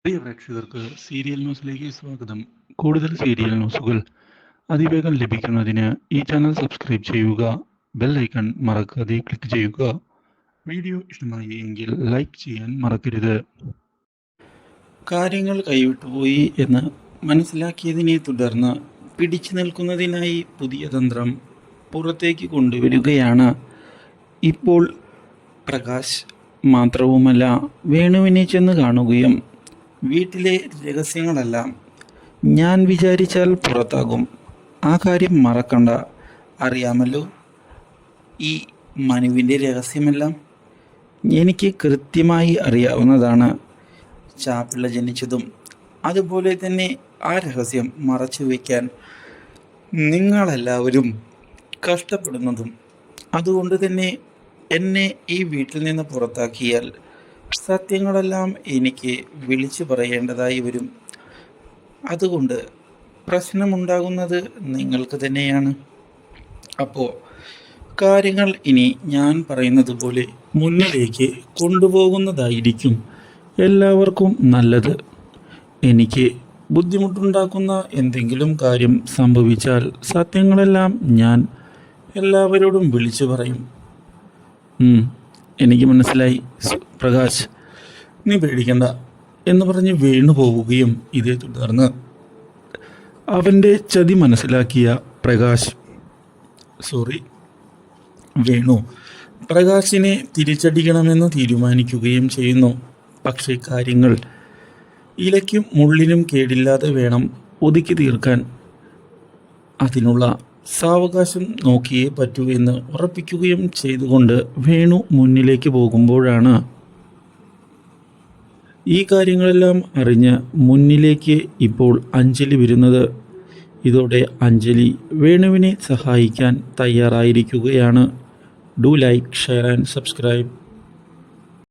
പ്രിയ പ്രേക്ഷകർക്ക് സീരിയൽ ന്യൂസിലേക്ക് സ്വാഗതം. കൂടുതൽ സീരിയൽ ന്യൂസുകൾ അതിവേഗം ലഭിക്കുന്നതിന് ഈ ചാനൽ സബ്സ്ക്രൈബ് ചെയ്യുക. ബെൽ ഐക്കൺ മറക്കാതെ ക്ലിക്ക് ചെയ്യുക. വീഡിയോ ഇഷ്ടമായി എങ്കിൽ ലൈക്ക് ചെയ്യാൻ മറക്കരുത്. കാര്യങ്ങൾ കൈവിട്ടുപോയി എന്ന് മനസ്സിലാക്കിയതിനെ തുടർന്ന് പിടിച്ചു നിൽക്കുന്നതിനായി പുതിയ തന്ത്രം പുറത്തേക്ക് കൊണ്ടുവരികയാണ് ഇപ്പോൾ പ്രകാശ്. മാത്രവുമല്ല, വേണുവിനെ ചെന്ന് കാണുകയും വീട്ടിലെ രഹസ്യങ്ങളെല്ലാം ഞാൻ വിചാരിച്ചാൽ പുറത്താകും, ആ കാര്യം മറക്കണ്ട, അറിയാമല്ലോ, ഈ മനുവിൻ്റെ രഹസ്യമെല്ലാം എനിക്ക് കൃത്യമായി അറിയാവുന്നതാണ്. ചാപ്പിള്ള ജനിച്ചതും അതുപോലെ തന്നെ ആ രഹസ്യം മറച്ചു വയ്ക്കാൻ നിങ്ങളെല്ലാവരും കഷ്ടപ്പെടുന്നതും, അതുകൊണ്ട് തന്നെ എന്നെ ഈ വീട്ടിൽ നിന്ന് പുറത്താക്കിയാൽ സത്യങ്ങളെല്ലാം എനിക്ക് വിളിച്ചു പറയേണ്ടതായി വരും. അതുകൊണ്ട് പ്രശ്നമുണ്ടാകുന്നത് നിങ്ങൾക്ക് തന്നെയാണ്. അപ്പോൾ കാര്യങ്ങൾ ഇനി ഞാൻ പറയുന്നത് പോലെ മുന്നിലേക്ക് കൊണ്ടുപോകുന്നതായിരിക്കും എല്ലാവർക്കും നല്ലത്. എനിക്ക് ബുദ്ധിമുട്ടുണ്ടാക്കുന്ന എന്തെങ്കിലും കാര്യം സംഭവിച്ചാൽ സത്യങ്ങളെല്ലാം ഞാൻ എല്ലാവരോടും വിളിച്ചു പറയും. എനിക്ക് മനസ്സിലായി പ്രകാശ്, നീ പേടിക്കണ്ട എന്ന് പറഞ്ഞ് വീണു പോവുകയും ഇതേ തുടർന്ന് അവൻ്റെ ചതി മനസ്സിലാക്കിയ വേണു പ്രകാശിനെ തിരിച്ചടിക്കണമെന്ന് തീരുമാനിക്കുകയും ചെയ്യുന്നു. പക്ഷേ കാര്യങ്ങൾ ഇലയ്ക്കും മുള്ളിനും കേടില്ലാതെ വേണം ഒതുക്കി തീർക്കാൻ. അതിനുള്ള സാവകാശം നോക്കിയേ പറ്റൂ എന്ന് ഉറപ്പിക്കുകയും ചെയ്തുകൊണ്ട് വേണു മുന്നിലേക്ക് പോകുമ്പോഴാണ് ഈ കാര്യങ്ങളെല്ലാം അറിഞ്ഞ് മുന്നിലേക്ക് ഇപ്പോൾ അഞ്ജലി വരുന്നത്. ഇതോടെ അഞ്ജലി വേണുവിനെ സഹായിക്കാൻ തയ്യാറായിരിക്കുകയാണ്. Do like, share and subscribe.